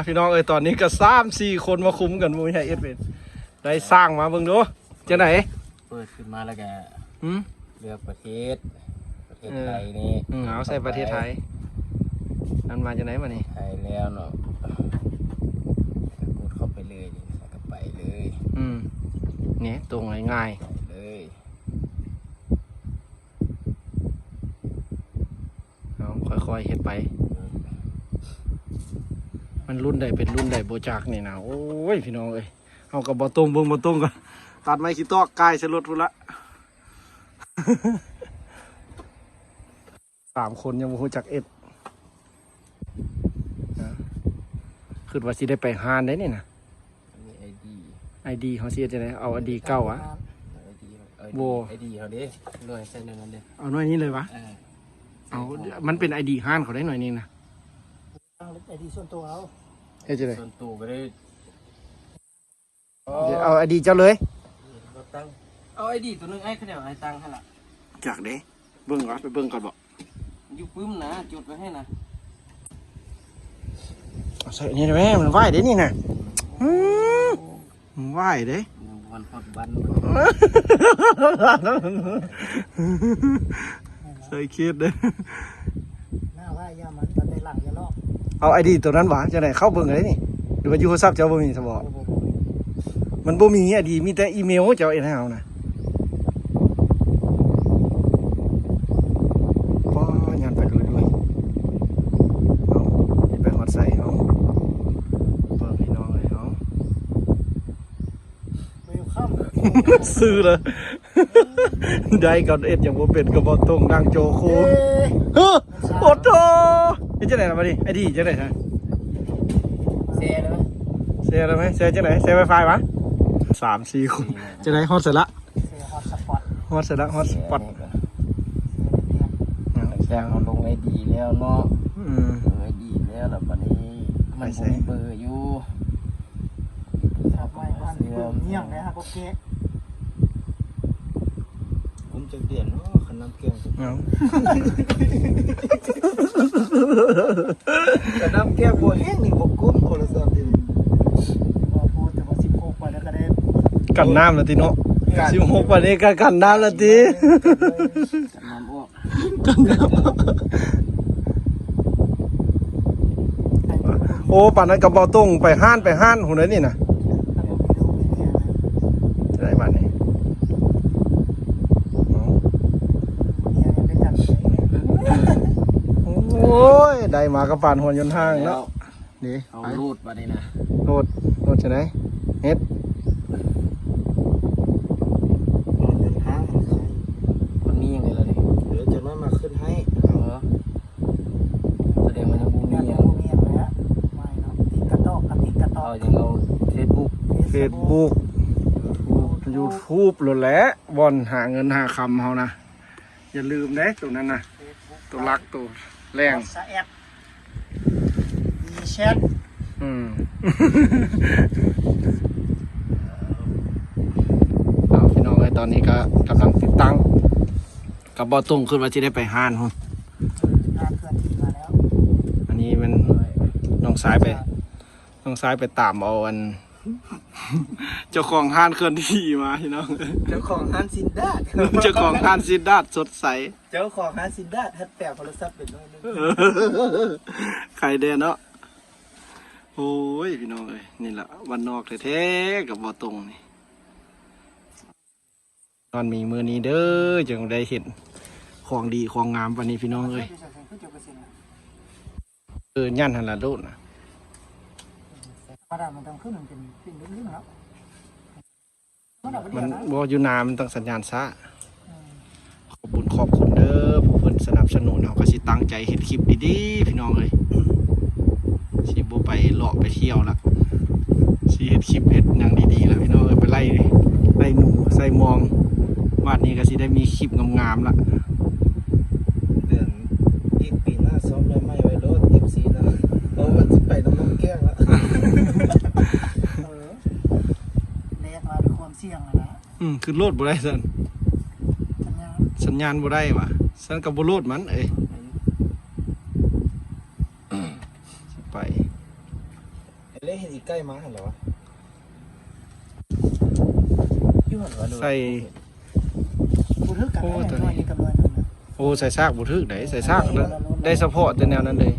พี่น้องตอนนี้ก็3-4 คนมาคุมกันมูให้เอ็ดเป็นได้สร้างมาเบิ่งดูจะไหนเปิดขึ้นมาแล้วแกเลือกประเทศไทยนี่เอาใส่ประเทศไทยนั่นมาจากไหนมานี่ไทยแล้วเนาะกดเข้าไปเลยใส่กลับไปเลยเนี่ยตรงง่ายๆเลยเอาค่อยๆเฮ็ดไปมันรุ่นใดเป็นรุ่นใดโบจากนี่นะโอ้ยพี่น้องเอากับบอต้มเบิ่งบอต้มกันตัดไม้ขี้ตอกกายใส่รถพุ่นละ3 คนยังบ่ฮู้จักเอ็ดคือว่าสิได้ไปฮานได้นี่นะมีไอดีเขาเสียจะไหนเอาไอดีเก่าอะโบไอดีเขาดิหน่วยใส่หนึ่งอันเดียวเอาหน่วยนี้เลยวะเอามันเป็นไอดีห้านเขาได้หน่อยนึงนะไอดีส่วนตัวเอาจะได้ส่วนตัวก็ได้เอาไอดีเจ้าเลยเอาไอดีตัวนึงไอ้เขาเดี๋ยวไอ้ตังให้ละจากเด้เบิ่งก่อนไปเบิ่งก่อนบอกอยู่ปึ้มนะจุดไว้ให้นะใส่นี่ไหมมันไหวเด้นี่นะมันไหวเด้วันพอดวันใส่เคสเด้หน้าว่ายามันตัดได้หลังยาลอกเอาไอดีตัวนั้นหวานจะไหนเข้าเบิ่งอะไรนี่หรือว่ายูโทรศัพท์เจ้าบ่มีสมองมันบ่มีไอดีมีแต่อีเมลเจ้าให้เอานะป้อยันไปด้วยเอาไปฮอดใส่เอาเบิ่งพี่น้องเลยเอาซื้อเลยได้ก่อนเอ็ดอย่างว่าเป็นกระบอกตรงนั่งโจโคโอ้โหนี่จะไหนล่ะมาดิไอดีจะไหนฮะเซ่เลยเซ่เลยไหมเซ่จะไหนเซ่ไวไฟวะ3-4 คนจะไหนฮอตเสร็จละฮอตสปอตฮอตเสร็จละฮอตสปอตแจ้งเอาลงไอดีแล้วเนาะไอดีแล้วแล้ววันนี้มันมีเบอร์อยู่ครับไม่พันเปิดเงี้ยงเลยฮะโอเคผมจะเปลี่ยนเนาะขนมเกี๊ยวขนมเกี๊ยวบัวแห้งนี่บกุ้มโทรศัพท์ดิพอพูดแต่ว่า16ไปแล้วก็ได้กันน้ำละทีเนาะ16วันนี้ก็กันน้ำละทีกันน้ำออกกันน้ำโอ้ป่านนั้นกระเป๋าตุ้งไปห้านหุ่นเลยนี่นะจะได้บ้านนี้โอ้ยได้มากระปานหัวยนห้างเนาะนี่เอารูดมาได้นะโนดใช่ไหมเฮ็ดคนนี้ยังไงล่ะดิเดี๋ยวจะมาขึ้นให้แสดงมันยังบูมีอย่างไม่เนาะติดกระตอกยังเอาเฟซบุ๊กYouTube หลุดแล้วบอลหาเงินหาคำเขานะอย่าลืมนะตัวนั้นนะตัวรักตัวแรงแอปมีแชทเอาพี่น้องตอนนี้ก็กำลังติดตั้งกับบอตุ้งขึ้นว่าจะได้ไปห้านหุ่นเคลื่อนที่มาแล้วอันนี้มันน้องซ้ายไปตามเอาอันเจ้าของห้านเคลื่อนที่มาพี่น้องเจ้าของห้านซินดาดเจ้าของห้านซินดาดสดใสเจ้าของห้านซินดาดฮัดแปลโทรศัพท์เป็นด้วยนึงใครเด่นเนาะโอ้ยพี่น้องนี่แหละวันนอกแท้ๆกับบอตรงนี่ตอนมีมือนี้เด้อจึงได้เห็นของดีของงามวันนี้พี่น้องย่านหันละโดดนะกระดาษมันต้องขึ้นมันเป็นสิ่งลึกๆแล้วมันบอยู่นามันต้องสัญญาณซะขอบคุณเด้อผู้เพิ่นสนับสนุนเขาก็สิตั้งใจเฮ็ดคลิปดีๆพี่น้องสิบ่ไปเลาะไปเที่ยวละสิเฮ็ดคลิปเฮ็ดอย่างดีๆแล้วพี่น้องไปไล่หนูใส่มองวันนี้ก็สิได้มีคลิปงามๆละเดือนอีกปีหน้าซ้อมเลยไม่ไว้รถ FC นะเพราะมันสิไปน้ำแก้งละเลสมาด้วยความเสี่ยงนะคือโลดบ่ได้ซั่นสัญญาณบ่ได้ว่ะซั่นก็บ่โลดมันไป เล่นเห็นอีกใกล้มาเหรอวะพี่หันวะ ใส่ กูทึกกันได้หน่อยนี้กับหน่อยนึงนะ โอ้ใส่ซากบุทึกใส่ซากได้เฉพาะแต่แนวนั้นเลย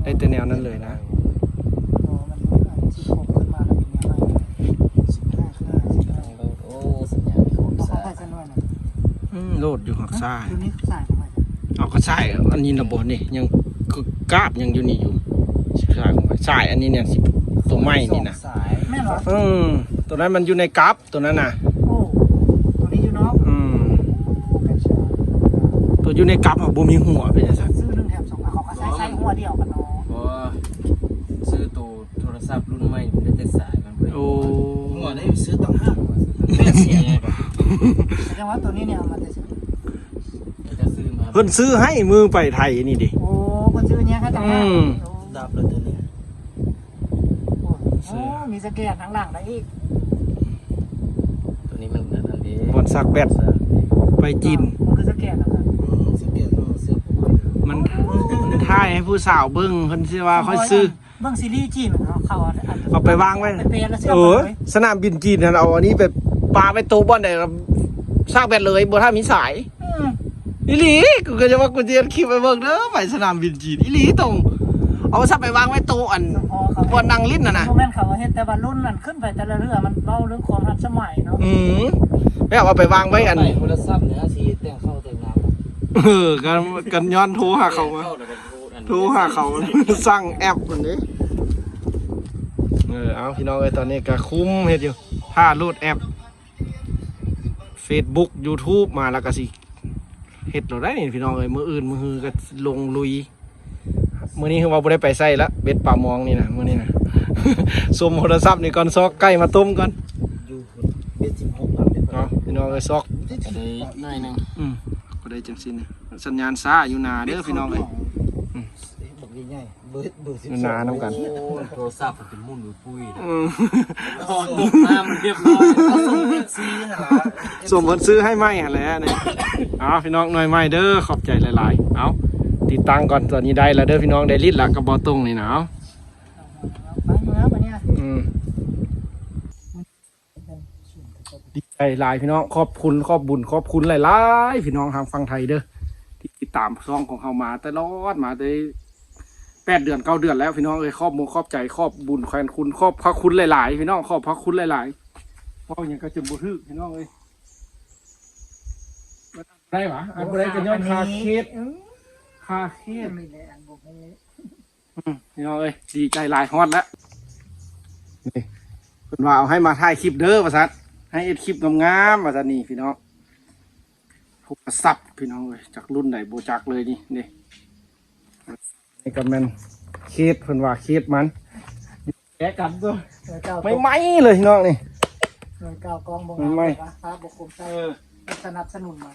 ได้แต่แนวนั้นเลยนะ อ๋อมันที่ผมขึ้นมาแล้วเป็นยังไง15ขึ้นมา15 โอ้สัญญาณโคตร ต้อง สา เข้าย ไปซะหน่อยนะ โลดอยู่หักซ้าย คือนี่สายของมัน เอาก็ซ้ายอันนี้นะบนี่ยังกราบยังอยู่นี่อยู่ซ้ายของมันซ้ายอันนี้เนี่ยสิตัวไม้นี่นะ สาย แม่นเหรอ ตัวนั้นมันอยู่ในกราฟตัวนั้นน่ะ โอ้ตัวนี้อยู่เนาะ เป็นชา ตัวอยู่ในกราฟอ่ะบ่มีหัวเป็นจังซั่น ซื้อ1แถม2เขาก็ใช้หัวเดียวกันเนาะ เพราะว่าซื้อตัวโทรศัพท์รุ่นใหม่มันได้แต่สายมัน โอ้ หัวได้ซื้อตั้ง5ไม่เสียไงก่อน แสดงว่าตัวนี้เนี่ยเอามาแต่ซื้อ จะซื้อมา เพิ่นซื้อให้มือไปไทยนี่ดิ โอ้คนซื้อเนี่ยเขาต่างหากโอ้ ดับเลยตัวนี้ โอ้มีสแกนทั้งหลังได้อีก ตัวนี้มันนั่นเอง บอนซักแบตไปจีน มันคือสแกนนะครับ สเก็ตซื้อ มันถ่ายให้ผู้สาวเบิ่งเพิ่นสิว่าค่อยซื้อ เบิ่งซีรีส์จีนเขา เอาไปวางไว้ ไปเปลี่ยนแล้วเสื้อ สนามบินจีนนั่นเอาอันนี้ไปปาไปโตบ่อนได้ซากแบตเลยบ่ถ้ามีสายอีหลีกูก็จะว่ากูจะคลิปไปเบิ่งเด้อไปสนามบินจีนอีหลีตรงเอาซับไปวางไว้โตอันบ่นั่งลิ้นน่ะนะ โมเมนต์เขาเฮ็ดแต่ว่ารุ่นนั้นขึ้นไปแต่ละเรือมันเล่าเรื่องความทันสมัยเนาะ ไม่เอาไปวางไว้อัน ไหนโทรศัพท์เนี่ยสีแต่งเข้าแต่งน้ำ กันย้อนโทรหาเขามาโทรหาเขาสร้างแอปอันนี้เอาพี่น้องเอ้ยตอนนี้ก็คุ้มเฮ็ดอยู่ถ้าโหลดแอป Facebook YouTube มาแล้วก็สิเฮ็ดเราได้นี่พี่น้องเอ้ยมื้ออื่นมื้อฮือก็ลงลุยมื้อนี้คือว่าบ่ได้ไปใส่ละเบ็ดป่ามองนี่นะมื้อนี้นะ สมโทรศัพท์นี่ก่อนซอกไก่มาต้มก่อน อยู่เบ็ด16ลำเดี๋ยว เอาพี่น้องเอ้ยซอก ได้หน่อยนึง ก็ได้จังซี่นะสัญญาณซ่าอยู่นาเด้อพี่น้องเอ้ย บอกง่ายๆเบิด อยู่นานํกัน โทรศัพท์เป็นมุ่นหรือปุ้ยตกน้ำเรียบร้อยส่งเบ็ดซีฮะ ส่งเพิ่นซื้อให้ใหม่หั่นแหละนี่เอาพี่น้องหน่อยใหม่เด้อขอบใจหลายๆเอาติดตั้งก่อนตอนนี้ได้แล้วเด้อพี่น้องได้ลิตรละกระบอกตรงนี่นะเอา ไปเมื่อวันนี้ ดีใจหลายพี่น้องขอบคุณขอบบุญขอบคุณหลายๆพี่น้องทางฝั่งไทยเด้อที่ติดตามซ่องของเขามาตลอดมาได้8 เดือน9 เดือนแล้วพี่น้องเอ้ยขอบมุขอบใจขอบบุญแขวนคุณขอบพระคุณหลายๆพี่น้องขอบพระคุณหลายๆเพราะอย่างก็จะบ่ทึกพี่น้องเอ้ยได้หวะอันบ่ได้ก็ย้อนคาเคสคาเคส ไม่ได้อันบุกนี้ พี่น้องเอ้ยดีใจหลายฮอดแล้วนี่เพิ่นว่าเอาให้มาถ่ายคลิปเด้อว่าซั่นให้เอ็ดคลิปงามๆว่าซั่นนี่พี่น้องโทรศัพท์พี่น้องเอ้ยจากรุ่นไหนบ่จักเลยนี่นี่ก็แม่นเคสเพิ่นว่าเคสมันแกะกันตัวไม่ไหมเลยพี่น้องนี่ หน่วยเก้ากองบงพระบกคมใจสนับสนุนมา